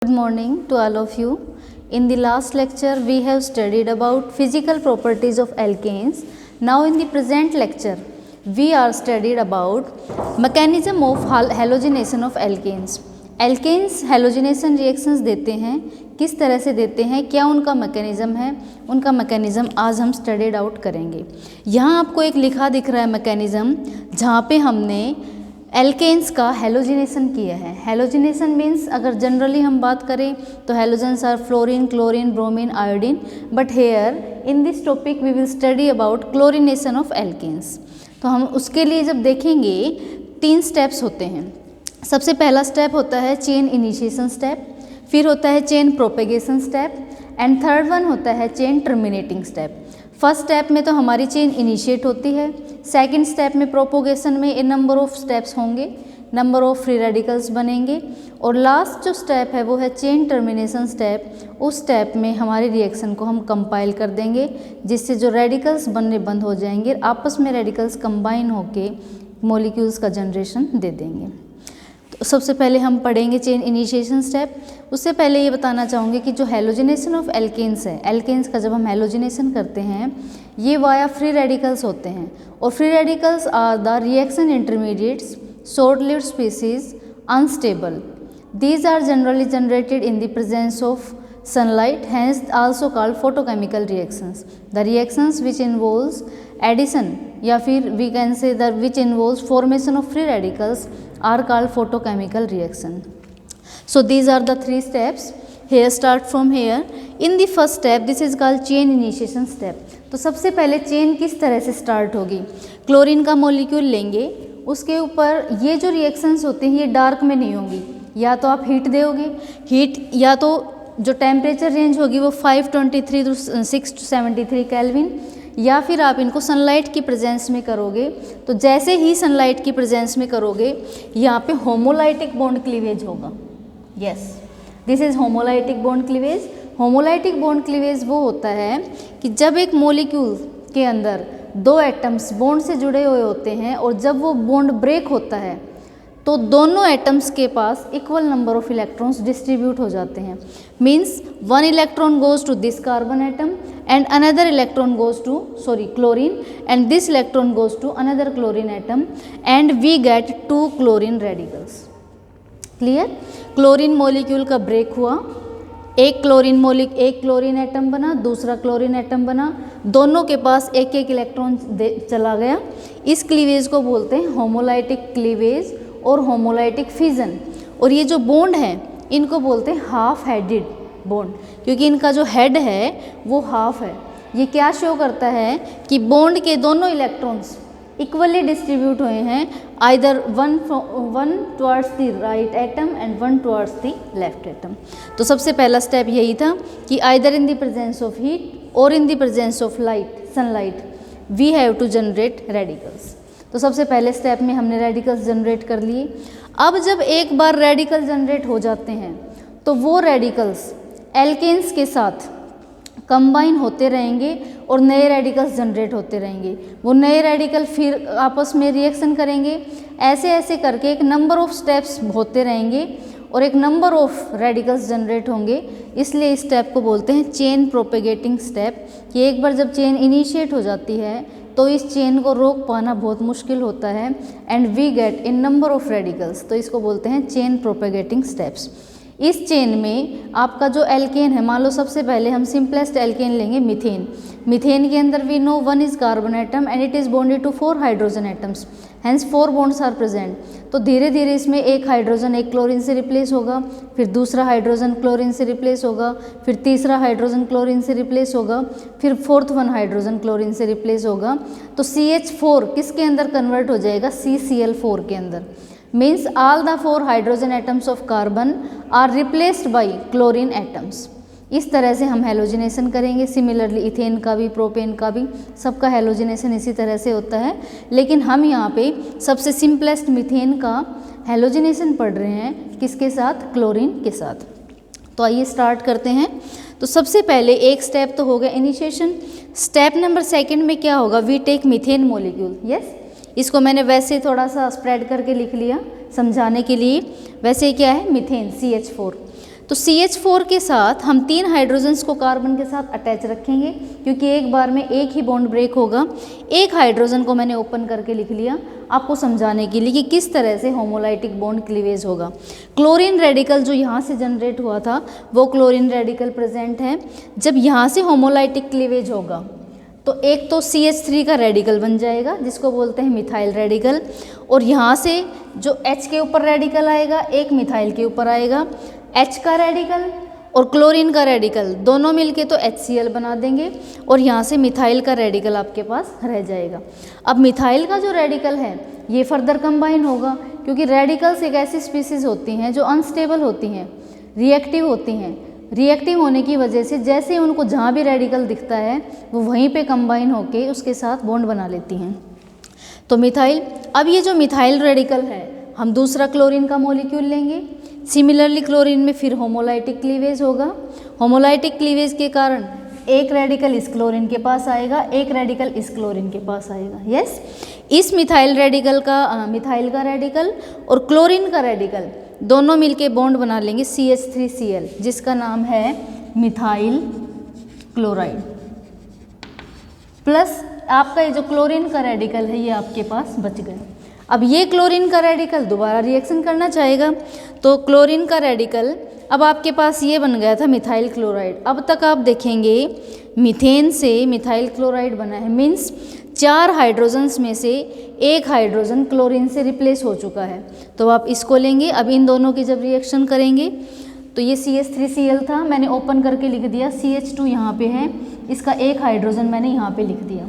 Good morning to all of you. In the last lecture we have studied about physical properties of alkanes. Now in the present lecture we are studied about mechanism of halogenation of alkanes. Alkanes halogenation reactions देते हैं, किस तरह से देते हैं, क्या उनका mechanism है, उनका मैकेनिज्म आज हम स्टडीड आउट करेंगे। यहाँ आपको एक लिखा दिख रहा है मैकेनिज्म, जहाँ पे हमने एल्केन्स का हेलोजिनेशन किया है। हेलोजिनेशन मीन्स अगर जनरली हम बात करें तो halogens are fluorine, chlorine, bromine, iodine, but here in this topic we will study about chlorination of alkanes. तो हम उसके लिए जब देखेंगे 3 स्टेप्स होते हैं। सबसे पहला स्टेप होता है चेन इनिशिएशन स्टेप, फिर होता है chain propagation step and third one होता है chain terminating step. First step में तो हमारी चेन इनिशिएट होती है, सेकंड स्टेप में प्रोपोगेशन में ए नंबर ऑफ स्टेप्स होंगे, नंबर ऑफ फ्री रेडिकल्स बनेंगे, और लास्ट जो स्टेप है वो है चेन टर्मिनेशन स्टेप। उस स्टेप में हमारी रिएक्शन को हम कंपाइल कर देंगे, जिससे जो रेडिकल्स बनने बंद हो जाएंगे, आपस में रेडिकल्स कंबाइन होके मॉलिक्यूल्स का जनरेशन दे देंगे। तो सबसे पहले हम पढ़ेंगे चेन इनिशिएशन स्टेप। उससे पहले ये बताना चाहूँगी कि जो हेलोजिनेशन ऑफ एल्केन्स है, एल्केन्स का जब हम हेलोजिनेशन करते हैं ये वाया फ्री रेडिकल्स होते हैं, और free radicals are the reaction intermediates, short lived species, unstable. These are generally generated in the presence of sunlight, hence also called photochemical reactions. The reactions which involves addition या फिर we can say that which involves formation of free radicals are called photochemical reaction. So these are the 3 steps. Here start from here. In the first step this is called chain initiation step. तो सबसे पहले chain किस तरह से start होगी, chlorine का molecule लेंगे, उसके ऊपर ये जो रिएक्शंस होते हैं ये डार्क में नहीं होंगी, या तो आप हीट दोगे, हीट या तो जो टेम्परेचर रेंज होगी वो 523 टू 673 केल्विन, या फिर आप इनको सनलाइट की प्रेजेंस में करोगे। तो जैसे ही सनलाइट की प्रेजेंस में करोगे यहाँ पे होमोलाइटिक बॉन्ड क्लीवेज होगा। Yes, this is homolytic bond cleavage. Homolytic bond cleavage वो होता है कि जब एक मॉलिक्यूल के अंदर 2 एटम्स बॉन्ड से जुड़े हुए होते हैं और जब वो बॉन्ड ब्रेक होता है तो दोनों एटम्स के पास equal number of electrons distribute हो जाते हैं। Means 1 electron goes to this carbon atom and another electron goes to chlorine, and this electron goes to another chlorine atom and we get 2 chlorine radicals. Clear? Chlorine molecule का break हुआ, एक chlorine atom बना, दूसरा chlorine atom बना, दोनों के पास एक एक इलेक्ट्रॉन चला गया। इस क्लीवेज को बोलते हैं होमोलाइटिक क्लीवेज और होमोलाइटिक फिजन। और ये जो बॉन्ड है इनको बोलते हैं हाफ हेडेड बॉन्ड, क्योंकि इनका जो हेड है वो हाफ है। ये क्या शो करता है कि बॉन्ड के दोनों इलेक्ट्रॉन्स इक्वली डिस्ट्रीब्यूट हुए हैं, either one towards the right atom and one towards the left atom. तो सबसे पहला स्टेप यही था कि either in the presence of heat और in the presence of sunlight we have to generate radicals. तो सबसे पहले स्टेप में हमने रेडिकल्स जनरेट कर लिए। अब जब एक बार रेडिकल जनरेट हो जाते हैं तो वो रेडिकल्स एल्केन्स के साथ कंबाइन होते रहेंगे और नए रेडिकल्स जनरेट होते रहेंगे। वो नए रेडिकल फिर आपस में रिएक्शन करेंगे, ऐसे ऐसे करके एक नंबर ऑफ स्टेप्स होते रहेंगे और एक नंबर ऑफ रेडिकल्स जनरेट होंगे। इसलिए इस स्टेप को बोलते हैं चेन प्रोपेगेटिंग स्टेप, कि एक बार जब चेन इनिशिएट हो जाती है तो इस चेन को रोक पाना बहुत मुश्किल होता है and we get in number of radicals. तो इसको बोलते हैं चेन प्रोपेगेटिंग स्टेप्स। इस चेन में आपका जो एल्केन है, मान लो सबसे पहले हम सिंपलेस्ट एल्केन लेंगे मीथेन। मीथेन के अंदर we know 1 is carbon atom and it is bonded to 4 hydrogen atoms, hence 4 bonds are present. तो धीरे धीरे इसमें एक हाइड्रोजन एक क्लोरीन से रिप्लेस होगा, फिर दूसरा हाइड्रोजन क्लोरीन से रिप्लेस होगा, फिर तीसरा हाइड्रोजन क्लोरीन से रिप्लेस होगा, फिर 4th वन हाइड्रोजन क्लोरीन से रिप्लेस होगा। तो CH4 किसके अंदर कन्वर्ट हो जाएगा? CCl4 के अंदर। Means all the 4 hydrogen atoms of carbon are replaced by chlorine atoms. इस तरह से हम हेलोजिनेशन करेंगे। सिमिलरली इथेन का भी, प्रोपेन का भी, सबका हेलोजिनेशन इसी तरह से होता है। लेकिन हम यहाँ पे सबसे सिंपलेस्ट मीथेन का हेलोजिनेशन पढ़ रहे हैं, किसके साथ? क्लोरीन के साथ। तो आइए स्टार्ट करते हैं। तो सबसे पहले एक स्टेप तो हो गया इनिशिएशन। स्टेप नंबर 2 में क्या होगा? We take methane molecule. Yes, इसको मैंने वैसे थोड़ा सा स्प्रेड करके लिख लिया समझाने के लिए। वैसे क्या है? Methane CH4। तो CH4 के साथ हम 3 हाइड्रोजन्स को कार्बन के साथ अटैच रखेंगे, क्योंकि एक बार में एक ही बॉन्ड ब्रेक होगा। एक हाइड्रोजन को मैंने ओपन करके लिख लिया आपको समझाने के लिए कि किस तरह से होमोलाइटिक बॉन्ड क्लीवेज होगा। क्लोरीन रेडिकल जो यहाँ से जनरेट हुआ था वो क्लोरीन रेडिकल प्रेजेंट है। जब यहाँ से होमोलाइटिक क्लीवेज होगा तो एक तो CH3 का रेडिकल बन जाएगा जिसको बोलते हैं मिथाइल रेडिकल, और यहाँ से जो H के ऊपर रेडिकल आएगा एक मिथाइल के ऊपर आएगा। H का रेडिकल और क्लोरीन का रेडिकल दोनों मिलके तो HCl बना देंगे और यहाँ से मिथाइल का रेडिकल आपके पास रह जाएगा। अब मिथाइल का जो रेडिकल है ये फर्दर कंबाइन होगा, क्योंकि रेडिकल्स एक ऐसी स्पीसीज होती हैं जो अनस्टेबल होती हैं, रिएक्टिव होती हैं। रिएक्टिव होने की वजह से जैसे उनको जहाँ भी रेडिकल दिखता है वो वहीं पे कंबाइन होके उसके साथ बॉन्ड बना लेती हैं। तो मिथाइल, अब ये जो मिथाइल रेडिकल है हम दूसरा क्लोरीन का मॉलिक्यूल लेंगे। सिमिलरली क्लोरीन में फिर होमोलाइटिक क्लीवेज होगा। होमोलाइटिक क्लीवेज के कारण एक रेडिकल इस क्लोरीन के पास आएगा, एक रेडिकल इस क्लोरीन के पास आएगा। यस, इस मिथाइल रेडिकल का मिथाइल का रेडिकल और क्लोरीन का रेडिकल दोनों मिलके बॉन्ड बना लेंगे CH3Cl, जिसका नाम है मिथाइल क्लोराइड। प्लस आपका ये जो क्लोरीन का रेडिकल है ये आपके पास बच गया। अब ये क्लोरीन का रेडिकल दोबारा रिएक्शन करना चाहेगा, तो क्लोरीन का रेडिकल अब आपके पास ये बन गया था मिथाइल क्लोराइड। अब तक आप देखेंगे मीथेन से मिथाइल क्लोराइड बना है, मीन्स 4 हाइड्रोजन्स में से एक हाइड्रोजन क्लोरीन से रिप्लेस हो चुका है। तो आप इसको लेंगे। अब इन दोनों की जब रिएक्शन करेंगे तो ये CH3Cl था, मैंने ओपन करके लिख दिया, CH2 यहाँ पे है, इसका एक हाइड्रोजन मैंने यहाँ पे लिख दिया।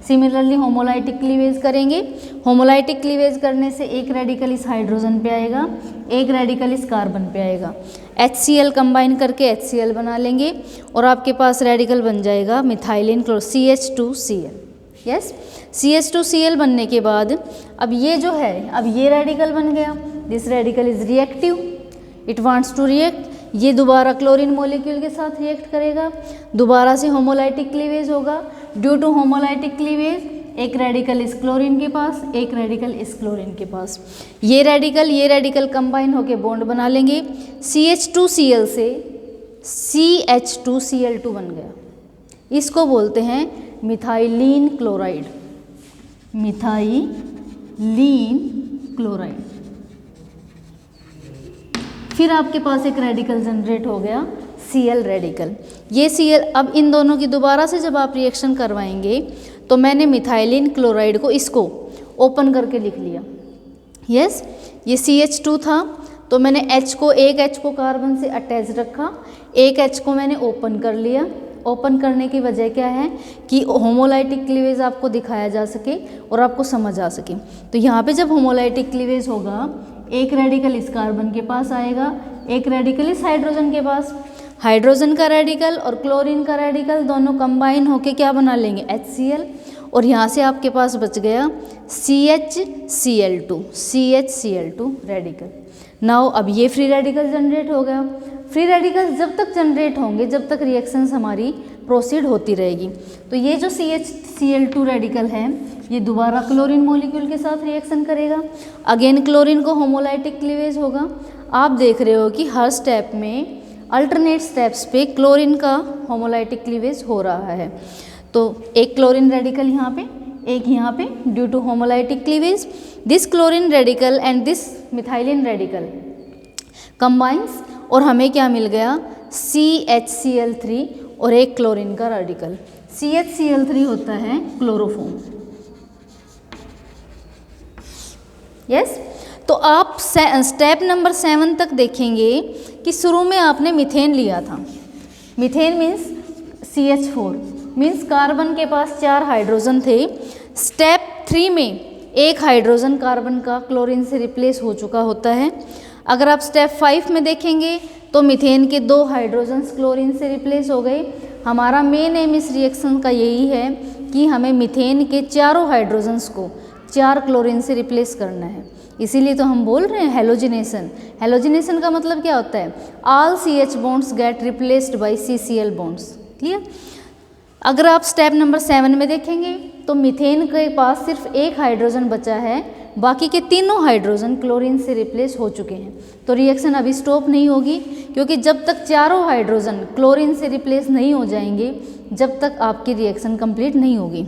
सिमिलरली होमोलाइटिक क्लीवेज करेंगे। होमोलाइटिक क्लीवेज करने से एक रेडिकल इस हाइड्रोजन पे आएगा, एक रेडिकल इस कार्बन पे आएगा। HCl कंबाइन करके HCl बना लेंगे और आपके पास रेडिकल बन जाएगा मिथाइलिन CH2Cl। यस, CH2Cl बनने के बाद अब ये जो है, अब ये रेडिकल बन गया। This radical is reactive, it wants to react. ये दोबारा क्लोरीन मॉलिक्यूल के साथ रिएक्ट करेगा, दोबारा से होमोलाइटिक क्लीवेज होगा। ड्यू टू होमोलाइटिक क्लीवेज एक रेडिकल इस क्लोरीन के पास, एक रेडिकल इस क्लोरीन के पास। ये रेडिकल कंबाइन होकर बॉन्ड बना लेंगे। CH2Cl से CH2Cl2 बन गया। इसको बोलते हैं मिथाइलिन क्लोराइड, मिथाइलिन क्लोराइड। फिर आपके पास एक रेडिकल जनरेट हो गया Cl रेडिकल। ये Cl, अब इन दोनों की दोबारा से जब आप रिएक्शन करवाएंगे तो मैंने मिथाइलिन क्लोराइड को इसको ओपन करके लिख लिया। यस, ये CH2 था तो मैंने H को, एक H को कार्बन से अटैच रखा, एक H को मैंने ओपन कर लिया। ओपन करने की वजह क्या है कि होमोलाइटिक क्लीवेज आपको दिखाया जा सके और आपको समझ आ सके। तो यहाँ पे जब होमोलाइटिक क्लीवेज होगा एक रेडिकल इस कार्बन के पास आएगा, एक रेडिकल इस हाइड्रोजन के पास। हाइड्रोजन का रेडिकल और क्लोरीन का रेडिकल दोनों कंबाइन होके क्या बना लेंगे HCl, और यहाँ से आपके पास बच गया CHCl2 रेडिकल। नाउ अब ये फ्री रेडिकल जनरेट हो गया। फ्री रेडिकल जब तक जनरेट होंगे जब तक रिएक्शंस हमारी प्रोसीड होती रहेगी। तो ये जो CHCl2 रेडिकल है ये दोबारा क्लोरीन मॉलिक्यूल के साथ रिएक्शन करेगा। अगेन क्लोरीन को होमोलाइटिक क्लीवेज होगा। आप देख रहे हो कि हर स्टेप में, अल्टरनेट स्टेप्स पे क्लोरीन का होमोलाइटिक क्लीवेज हो रहा है। तो एक क्लोरीन रेडिकल यहाँ पे, एक यहाँ पे, due to homolytic cleavage this chlorine radical and this methylene radical combines और हमें क्या मिल गया CHCl3 और एक क्लोरीन का रेडिकल। CHCl3 होता है क्लोरोफॉर्म। यस, तो आप स्टेप नंबर 7 तक देखेंगे कि शुरू में आपने मीथेन लिया था। Methane means CH4 means carbon के पास 4 हाइड्रोजन थे। स्टेप 3 में एक हाइड्रोजन कार्बन का क्लोरीन से रिप्लेस हो चुका होता है। अगर आप स्टेप 5 में देखेंगे तो मीथेन के 2 हाइड्रोजन्स क्लोरीन से रिप्लेस हो गए। हमारा मेन एम इस रिएक्शन का यही है कि हमें मीथेन के चारों हाइड्रोजन्स को 4 क्लोरीन से रिप्लेस करना है। इसीलिए तो हम बोल रहे हैं हेलोजिनेशन। हेलोजिनेशन का मतलब क्या होता है? All CH bonds gate replaced by CCl bonds. Clear? अगर आप स्टेप नंबर 7 में देखेंगे तो मीथेन के पास सिर्फ एक हाइड्रोजन बचा है, बाकी के तीनों हाइड्रोजन क्लोरीन से रिप्लेस हो चुके हैं। तो रिएक्शन अभी स्टॉप नहीं होगी, क्योंकि जब तक चारों हाइड्रोजन क्लोरीन से रिप्लेस नहीं हो जाएंगे, जब तक आपकी रिएक्शन कंप्लीट नहीं होगी।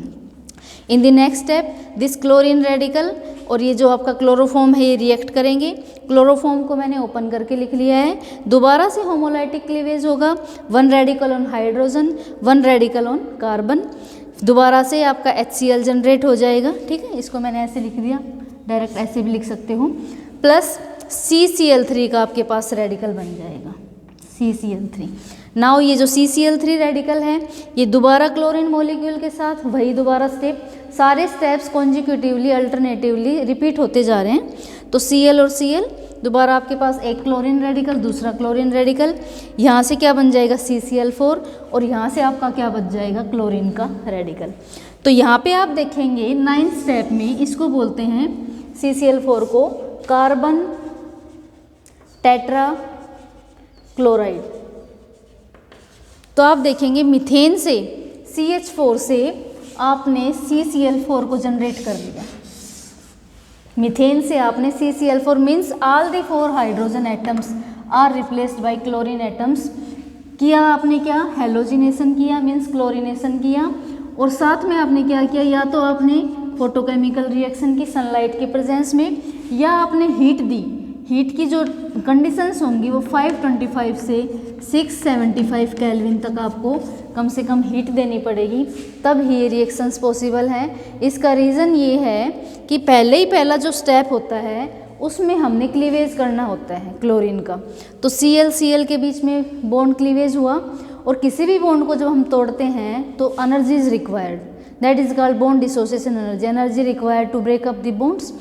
इन the next step this chlorine radical और ये जो आपका क्लोरोफॉर्म है ये रिएक्ट करेंगे। क्लोरोफॉर्म को मैंने ओपन करके लिख लिया है। दोबारा से होमोलाइटिक क्लीवेज होगा, 1 radical on hydrogen, 1 radical on carbon. दोबारा से आपका HCl जनरेट हो जाएगा, ठीक है। इसको मैंने ऐसे लिख दिया, डायरेक्ट ऐसे भी लिख सकते हो, प्लस CCl3 का आपके पास रेडिकल बन जाएगा, CCl3। नाउ ये जो CCl3 रेडिकल है ये दोबारा क्लोरीन मॉलिक्यूल के साथ वही दोबारा स्टेप, सारे स्टेप्स कॉन्जिक्यूटिवली अल्टरनेटिवली रिपीट होते जा रहे हैं। तो Cl और Cl दोबारा आपके पास एक क्लोरीन रेडिकल, दूसरा क्लोरीन रेडिकल, यहाँ से क्या बन जाएगा CCl4 और यहाँ से आपका क्या बच जाएगा क्लोरीन का रेडिकल। तो यहाँ पे आप देखेंगे 9th स्टेप में इसको बोलते हैं CCl4 को कार्बन टेट्रा क्लोराइड। तो आप देखेंगे मीथेन से CH4 से आपने CCl4 को जनरेट कर लिया। मीथेन से आपने CCl4 means all the 4 hydrogen atoms are replaced by chlorine atoms किया। आपने क्या हेलोजिनेशन किया, मीन्स क्लोरीनेशन किया। और साथ में आपने क्या किया, या तो आपने फोटोकेमिकल रिएक्शन की सनलाइट के प्रेजेंस में, या आपने हीट दी। हीट की जो कंडीशंस होंगी वो 525 से 675 केल्विन तक आपको कम से कम हीट देनी पड़ेगी, तब ही ये रिएक्शंस पॉसिबल हैं। इसका रीज़न ये है कि पहला जो स्टेप होता है उसमें हमने क्लीवेज करना होता है क्लोरीन का। तो Cl के बीच में बॉन्ड क्लीवेज हुआ, और किसी भी बॉन्ड को जब हम तोड़ते हैं तो energy is required, that is called bond dissociation energy, energy required to break up the bonds.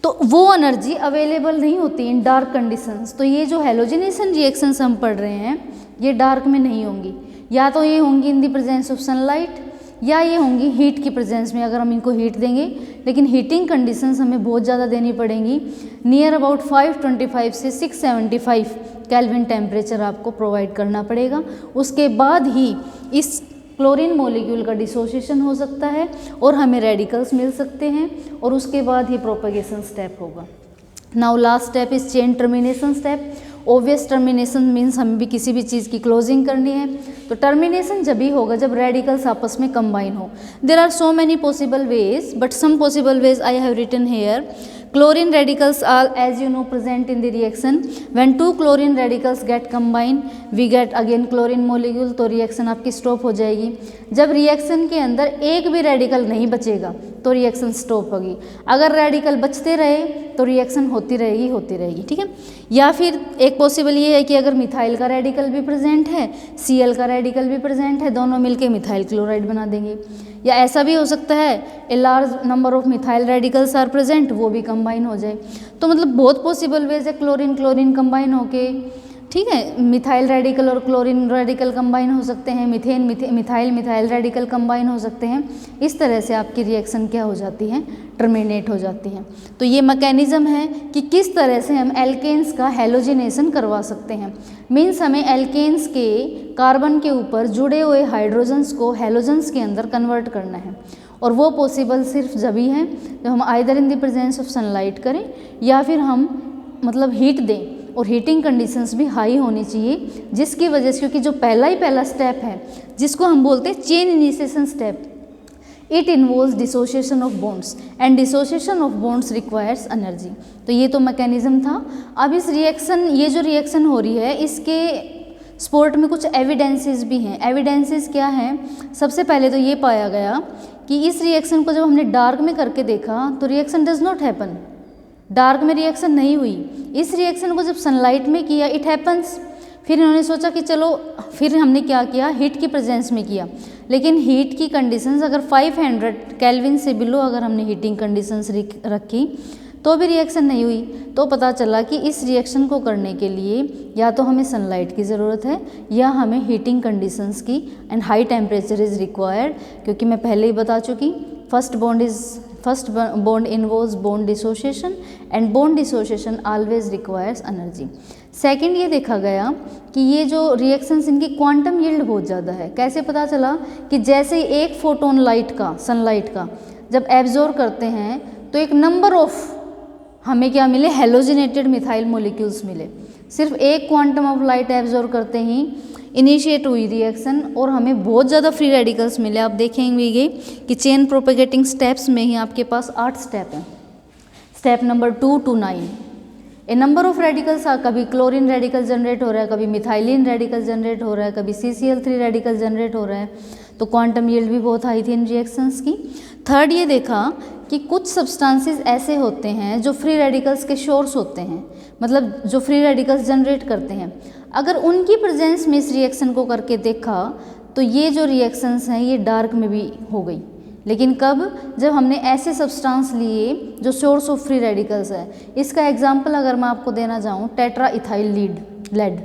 तो वो एनर्जी अवेलेबल नहीं होती इन डार्क कंडीशंस। तो ये जो हेलोजिनेशन रिएक्शंस हम पढ़ रहे हैं ये डार्क में नहीं होंगी, या तो ये होंगी इन द प्रेजेंस ऑफ सनलाइट, या ये होंगी हीट की प्रेजेंस में, अगर हम इनको हीट देंगे। लेकिन हीटिंग कंडीशंस हमें बहुत ज़्यादा देनी पड़ेंगी, नियर अबाउट 525 से 675 केल्विन टेम्परेचर आपको प्रोवाइड करना पड़ेगा। उसके बाद ही इस क्लोरीन मॉलिक्यूल का डिसोसिएशन हो सकता है और हमें रेडिकल्स मिल सकते हैं, और उसके बाद ही प्रोपेगेशन स्टेप होगा। Now last step is chain termination step. Obvious termination means हमें भी किसी भी चीज़ की क्लोजिंग करनी है, तो टर्मिनेशन जब ही होगा जब रेडिकल्स आपस में कंबाइन हो। There are so many possible ways, but some possible ways I have written here. Chlorine radicals are, as you know, present in the reaction. When 2 chlorine radicals get combined, we get again chlorine molecule, तो reaction आपकी stop हो जाएगी। जब reaction के अंदर एक भी radical नहीं बचेगा तो रिएक्शन स्टॉप होगी। अगर रेडिकल बचते रहे तो रिएक्शन होती रहेगी, ठीक है। या फिर एक पॉसिबल ये है कि अगर मिथाइल का रेडिकल भी प्रेजेंट है, Cl का रेडिकल भी प्रेजेंट है, दोनों मिलके मिथाइल क्लोराइड बना देंगे। या ऐसा भी हो सकता है a large number of methyl radicals are present, वो भी कंबाइन हो जाए। तो मतलब बहुत पॉसिबल वेज है क्लोरीन कंबाइन होके, ठीक है। मिथाइल रेडिकल और क्लोरीन रेडिकल कंबाइन हो सकते हैं, मिथाइल रेडिकल कंबाइन हो सकते हैं। इस तरह से आपकी रिएक्शन क्या हो जाती है, टर्मिनेट हो जाती है। तो ये मैकेनिज्म है कि किस तरह से हम एल्केन्स का हेलोजिनेशन करवा सकते हैं। मीन्स हमें एल्केन्स के कार्बन के ऊपर जुड़े हुए हाइड्रोजन्स को हेलोजन्स के अंदर कन्वर्ट करना है, और वो पॉसिबल सिर्फ जब ही है जब हम either in the presence of sunlight करें, या फिर हम मतलब हीट दें, और हीटिंग कंडीशंस भी हाई होनी चाहिए, जिसकी वजह से, क्योंकि जो पहला स्टेप है जिसको हम बोलते हैं chain initiation step, it involves dissociation of bonds, and dissociation of bonds requires energy. तो ये तो मैकेनिज्म था। अब इस रिएक्शन, ये जो रिएक्शन हो रही है, इसके स्पोर्ट में कुछ एविडेंसेस भी हैं। एविडेंसेस क्या हैं? सबसे पहले तो ये पाया गया कि इस रिएक्शन को जब हमने डार्क में करके देखा तो reaction does not happen, dark में रिएक्शन नहीं हुई। इस रिएक्शन को जब सनलाइट में किया, इट हैपन्स। फिर इन्होंने सोचा कि चलो, फिर हमने क्या किया, हीट की प्रेजेंस में किया, लेकिन हीट की कंडीशंस अगर 500 केल्विन से बिलो अगर हमने हीटिंग कंडीशंस रखी तो भी रिएक्शन नहीं हुई। तो पता चला कि इस रिएक्शन को करने के लिए या तो हमें सनलाइट की ज़रूरत है या हमें हीटिंग कंडीशंस की, and high temperature is required. क्योंकि मैं पहले ही बता चुकी, first bond involves bond dissociation, and bond dissociation always requires energy. Second ये देखा गया कि ये जो रिएक्शंस इनकी क्वांटम यील्ड बहुत ज़्यादा है। कैसे पता चला कि जैसे ही एक फोटोन लाइट का, सनलाइट का जब एब्जॉर्ब करते हैं तो एक नंबर ऑफ हमें क्या मिले, हेलोजिनेटेड मिथाइल मोलिक्यूल्स मिले। सिर्फ एक क्वांटम ऑफ लाइट एब्जॉर्ब करते ही इनिशिएट हुई रिएक्शन और हमें बहुत ज़्यादा फ्री रेडिकल्स मिले। आप देखेंगे कि चेन प्रोपेगेटिंग स्टेप्स में ही आपके पास 8 स्टेप हैं, step number 2 to 9। A number of radicals कभी क्लोरीन रेडिकल जनरेट हो रहा है, कभी मिथाइलिन रेडिकल जनरेट हो रहा है, कभी CCl3 रेडिकल जनरेट हो रहा है। तो क्वांटम यील्ड भी बहुत हाई थी इन रिएक्शंस की। थर्ड ये देखा कि कुछ सब्सटेंसेस ऐसे होते हैं जो फ्री रेडिकल्स के सोर्स होते हैं, मतलब जो फ्री रेडिकल्स जनरेट करते हैं। अगर उनकी प्रेजेंस में इस रिएक्शन को करके देखा तो ये जो रिएक्शंस हैं ये डार्क में भी हो गई। लेकिन कब, जब हमने ऐसे सब्सटेंस लिए जो सोर्स ऑफ फ्री रेडिकल्स है। इसका एग्जांपल अगर मैं आपको देना चाहूँ, टेट्रा इथाइल लेड,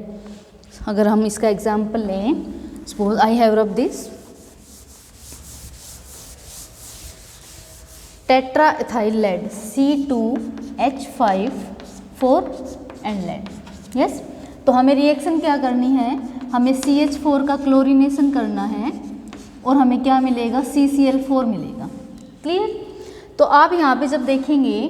अगर हम इसका एग्जांपल लें, suppose I have rub this tetra ethyl lead C2H5 and lead. Yes, तो हमें रिएक्शन क्या करनी है, हमें CH4 का क्लोरीनेशन करना है और हमें क्या मिलेगा, CCl4 मिलेगा। क्लियर। तो आप यहाँ पे जब देखेंगे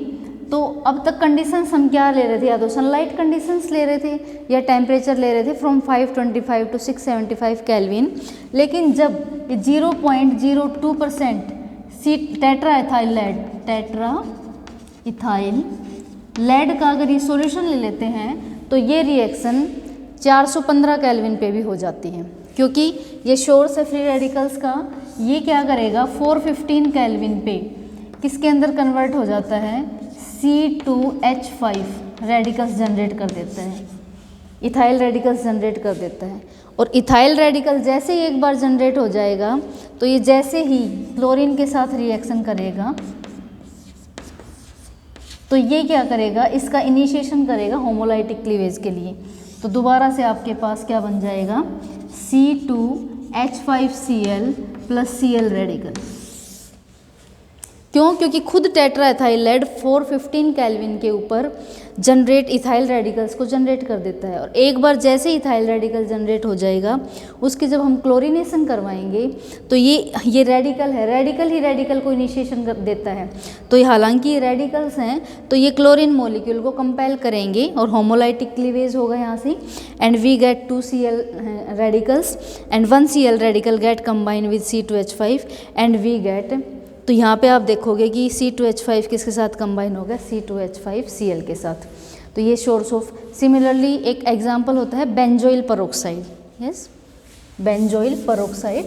तो अब तक कंडीशंस हम क्या ले रहे थे, या तो सनलाइट कंडीशंस ले रहे थे या टेम्परेचर ले रहे थे फ्रॉम 525 to 675 केल्विन। लेकिन जब 0.02% टेट्रा इथाइल लेड का अगर ये सॉल्यूशन ले लेते हैं तो ये रिएक्शन 415 केल्विन पे भी हो जाती है, क्योंकि ये सोर्स है फ्री रेडिकल्स का। ये क्या करेगा, 415 केल्विन पे किसके अंदर कन्वर्ट हो जाता है, C2H5 रेडिकल्स जनरेट कर देता है, इथाइल रेडिकल्स जनरेट कर देता है। और इथाइल रेडिकल जैसे ही एक बार जनरेट हो जाएगा तो ये जैसे ही क्लोरीन के साथ रिएक्शन करेगा तो ये क्या करेगा, इसका इनिशिएशन करेगा होमोलाइटिक क्लीवेज के लिए। तो दोबारा से आपके पास क्या बन जाएगा, C2H5Cl प्लस Cl रेडिकल। क्यों, क्योंकि खुद टेट्रा इथाइल लेड 415 केल्विन के ऊपर जनरेट इथाइल रेडिकल्स को जनरेट कर देता है। और एक बार जैसे इथाइल रेडिकल जनरेट हो जाएगा उसके जब हम क्लोरीनेशन करवाएंगे तो ये रेडिकल है, रेडिकल ही रेडिकल को इनिशिएशन कर देता है। तो ये हालांकि ये रेडिकल्स हैं तो ये क्लोरीन मॉलिक्यूल को कंपेल करेंगे और होमोलाइटिक क्लीवेज होगा यहाँ से, and we get 2 Cl radicals and 1 Cl radical get combine with C2H5 and we get, तो यहाँ पे आप देखोगे कि C2H5 किसके साथ कंबाइन हो गया, C2H5Cl के साथ। तो ये सोर्स ऑफ, सिमिलरली एक एग्जांपल होता है benzoyl peroxide. Yes, benzoyl peroxide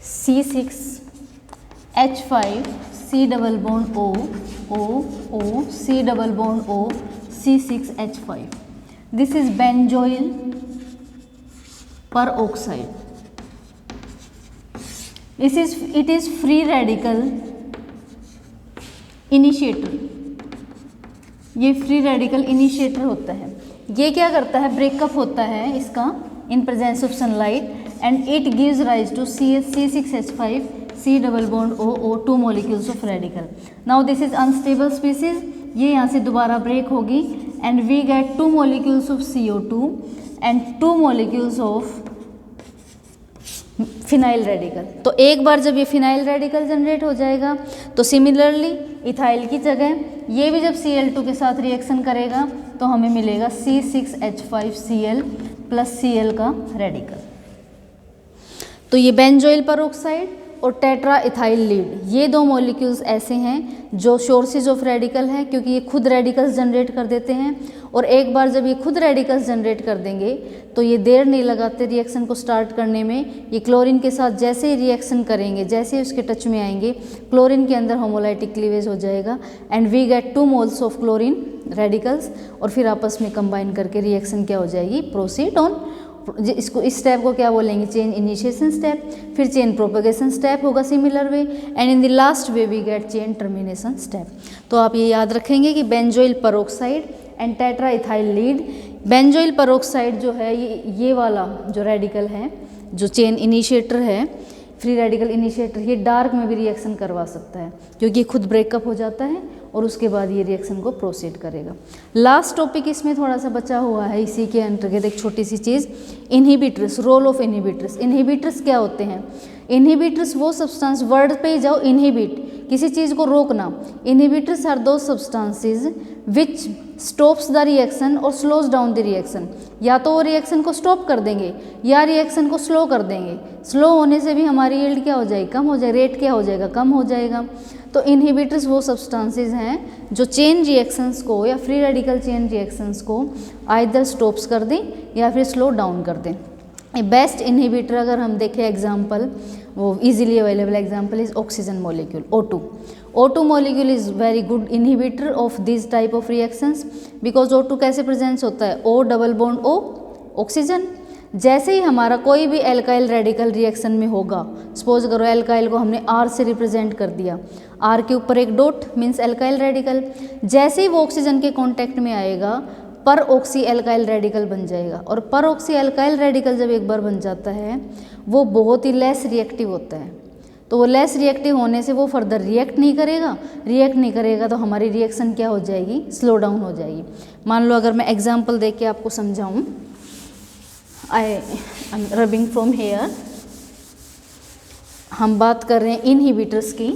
C6H5 C double bond O C double bond O C6H5। This is benzoyl peroxide। It is free radical initiator। ये फ्री रेडिकल इनिशिएटर होता है। ये क्या करता है, ब्रेकअप होता है इसका in presence of sunlight and it gives rise to C6H5 C double bond O 2 molecules of radical. Now this is unstable species, ये यहाँ से दोबारा ब्रेक होगी and we get 2 molecules of CO2 and 2 molecules of phenyl radical. तो एक बार जब ये phenyl radical generate हो जाएगा तो सिमिलरली इथाइल की जगह ये भी जब Cl2 के साथ रिएक्शन करेगा तो हमें मिलेगा C6H5Cl प्लस Cl का रेडिकल। तो ये बेंजोइल पेरोक्साइड और टेट्रा इथाइल लीड, ये 2 मॉलिक्यूल्स ऐसे हैं जो सोर्सेज ऑफ रेडिकल हैं, क्योंकि ये खुद रेडिकल्स जनरेट कर देते हैं। और एक बार जब ये खुद रेडिकल्स जनरेट कर देंगे तो ये देर नहीं लगाते रिएक्शन को स्टार्ट करने में। ये क्लोरीन के साथ जैसे ही रिएक्शन करेंगे, जैसे ही उसके टच में आएंगे, क्लोरीन के अंदर होमोलाइटिक क्लीवेज हो जाएगा and we get 2 moles of chlorine radicals और फिर आपस में कंबाइन करके रिएक्शन क्या हो जाएगी, प्रोसीड ऑन। इसको, इस स्टेप को क्या बोलेंगे, चेन इनिशिएशन स्टेप, फिर चेन प्रोपेगेशन स्टेप होगा similar way and in the last way we get chain termination step. तो आप ये याद रखेंगे कि benzoyl peroxide and tetra ethyl lead. Benzoyl peroxide जो है ये वाला जो रेडिकल है, जो चेन इनिशिएटर है, फ्री रेडिकल इनिशिएटर, ये डार्क में भी रिएक्शन करवा सकता है क्योंकि खुद ब्रेकअप हो जाता है और उसके बाद ये रिएक्शन को प्रोसीड करेगा। लास्ट टॉपिक इसमें थोड़ा सा बचा हुआ है, इसी के अंतर्गत एक छोटी सी चीज़, inhibitors, role of inhibitors. Inhibitors क्या होते हैं? इनहिबिटर्स वो सब्सटेंस, वर्ड पे ही जाओ, इनहिबिट, किसी चीज़ को रोकना। इनहिबिटर्स आर दो substances which stops the reaction और स्लोज डाउन द रिएक्शन। या तो वो रिएक्शन को स्टॉप कर देंगे या रिएक्शन को स्लो कर देंगे। स्लो होने से भी हमारी यील्ड क्या हो जाएगी? कम हो जाएगी, रेट क्या हो जाएगा? कम हो जाएगा। तो इनहिबिटर्स वो सब्सटेंसेस हैं जो चेन रिएक्शंस को या फ्री रेडिकल चेन रिएक्शंस को आइदर स्टॉप्स कर दें या फिर स्लो डाउन कर दें। बेस्ट इनहिबिटर अगर हम देखें एग्जाम्पल, वो easily available example is oxygen molecule O2. O2 molecule is very good inhibitor of these type of reactions because O2 कैसे प्रेजेंस होता है? O double bond O, oxygen. जैसे ही हमारा कोई भी एल्काइल रेडिकल रिएक्शन में होगा, सपोज करो एल्काइल को हमने R से रिप्रेजेंट कर दिया, R के ऊपर एक डॉट मीन्स एल्काइल रेडिकल, जैसे ही वो ऑक्सीजन के कॉन्टैक्ट में आएगा पर ऑक्सी एल्काइल रेडिकल बन जाएगा। और पर ऑक्सी एल्काइल रेडिकल जब एक बार बन जाता है वो बहुत ही लेस रिएक्टिव होता है। तो वो लेस रिएक्टिव होने से वो फर्दर रिएक्ट नहीं करेगा तो हमारी रिएक्शन क्या हो जाएगी? स्लो डाउन हो जाएगी। मान लो अगर मैं एग्जांपल दे के आपको समझाऊं, I am rubbing from here, हम बात कर रहे हैं इनहिबिटर्स की।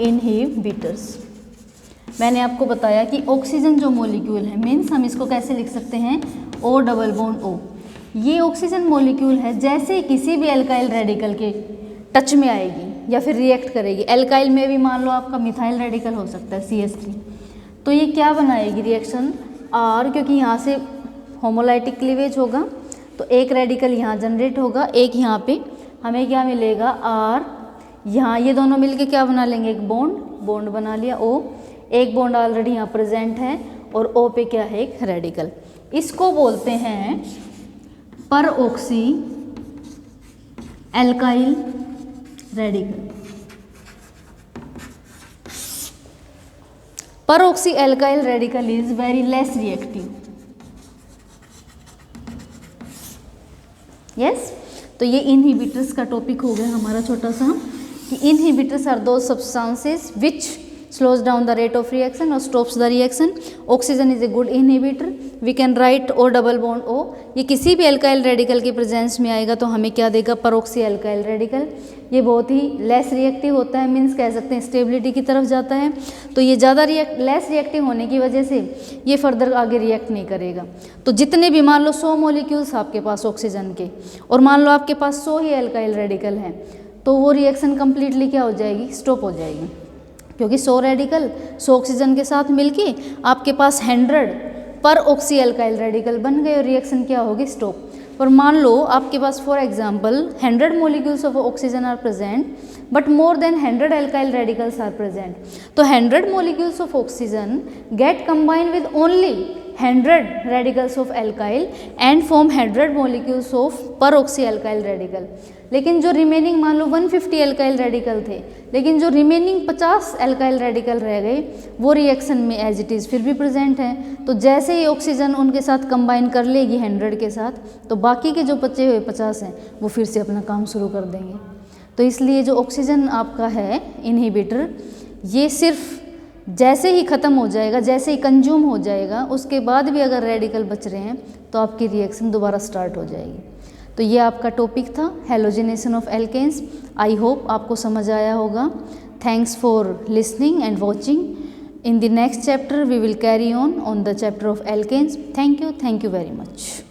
इनहिबिटर्स मैंने आपको बताया कि ऑक्सीजन जो मॉलिक्यूल है, मीन्स हम इसको कैसे लिख सकते हैं? O double bond O। ये ऑक्सीजन मॉलिक्यूल है, जैसे किसी भी एल्काइल रेडिकल के टच में आएगी या फिर रिएक्ट करेगी, एल्काइल में भी मान लो आपका मिथाइल रेडिकल हो सकता है CH3, तो ये क्या बनाएगी? रिएक्शन R, क्योंकि यहाँ से होमोलाइटिक क्लीवेज होगा तो एक रेडिकल यहाँ जनरेट होगा, एक यहाँ पे हमें क्या मिलेगा? R। यहाँ ये दोनों मिलके क्या बना लेंगे? एक बॉन्ड बना लिया O, एक बॉन्ड ऑलरेडी यहाँ प्रेजेंट है और O पे क्या है? एक रेडिकल। इसको बोलते हैं पर ऑक्सी एल्काइल रेडिकल। पर oxy alkyl radical is very less reactive. Yes, तो ये इनहिबिटर्स का टॉपिक हो गया हमारा छोटा सा, कि इनहिबिटर्स आर दो substances which slows down the rate of reaction or stops the reaction. Oxygen is a good inhibitor. We can write O double bond O. ये किसी भी एल्काइल रेडिकल के प्रेजेंस में आएगा तो हमें क्या देगा? परऑक्सी एल्काइल रेडिकल। ये बहुत ही लेस रिएक्टिव होता है, मीन्स कह सकते हैं स्टेबिलिटी की तरफ जाता है। तो ये ज़्यादा लेस रिएक्टिव होने की वजह से ये फर्दर आगे रिएक्ट नहीं करेगा। तो जितने भी मान लो 100 मॉलिक्यूल्स आपके पास ऑक्सीजन के और मान लो आपके पास 100 ही एल्काइल रेडिकल हैं, तो वो रिएक्शन कम्प्लीटली क्या हो जाएगी? स्टॉप हो जाएगी, क्योंकि 100 रेडिकल 100 ऑक्सीजन के साथ मिलके आपके पास 100 पर ऑक्सी एल्काइल रेडिकल बन गए और रिएक्शन क्या होगी? स्टॉप। पर मान लो आपके पास for example 100 molecules of oxygen are present but more than 100 alkyl radicals are present, तो 100 molecules of oxygen get combined with only 100 radicals of alkyl and form 100 molecules of peroxy alkyl radical. लेकिन जो remaining मान लो 150 alkyl radical थे, लेकिन जो remaining 50 alkyl radical रह गए वो रिएक्शन में एज इट इज़ फिर भी प्रेजेंट हैं। तो जैसे ही ऑक्सीजन उनके साथ कंबाइन कर लेगी 100 के साथ, तो बाकी के जो बचे हुए 50 हैं वो फिर से अपना काम शुरू कर देंगे। तो इसलिए जो ऑक्सीजन आपका है इनहिबिटर, ये सिर्फ जैसे ही ख़त्म हो जाएगा, जैसे ही कंज्यूम हो जाएगा, उसके बाद भी अगर रेडिकल बच रहे हैं तो आपकी रिएक्शन दोबारा स्टार्ट हो जाएगी। तो ये आपका टॉपिक था halogenation of alkanes. I hope आपको समझ आया होगा। Thanks for listening and watching. In the next chapter we will carry on the chapter of alkanes. Thank you very much.